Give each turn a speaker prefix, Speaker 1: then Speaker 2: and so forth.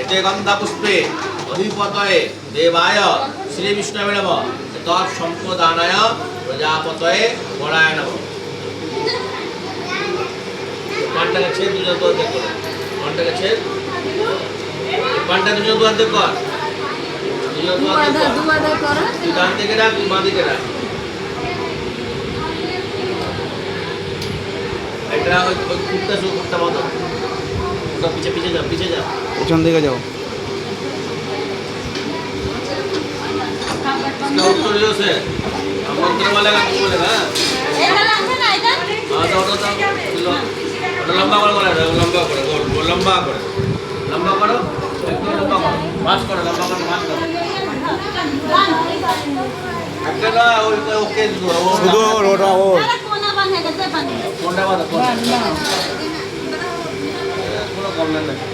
Speaker 1: এতে গন্ধা পুষ্পে অধিপতয়ে দেবায় শ্রী বিষ্ণবে নমঃ তৎ সম্পদানায় প্রজাপতয়ে বরায় নমঃ। পানটাকে ছেদ দুজন তো অর্ধেক করে, পানটাকে ছেদ, পানটা দুজন তো অর্ধেক কর, দুজন তো অর্ধেক কর, তুই ডান দিকে রাখ, তুই বাঁ দিকে রাখ। এটা ওই কুত্তা শুরু করতে বলো, ওটা পিছে পিছে যাও, পিছে যাও,
Speaker 2: পিছন দিকে যাও।
Speaker 1: इसका उत्तर जो से हम मंत्र वाले का क्यों बोलेगा? हाँ तो लंबा करो, लंबा करो, गोल लंबा करो, लंबा करो, लंबा करो, मास करो, लंबा करो, मास करो। अकेला ओके
Speaker 2: শুধু ওটা ও
Speaker 1: कोना बांध कोना, कोना कम नहीं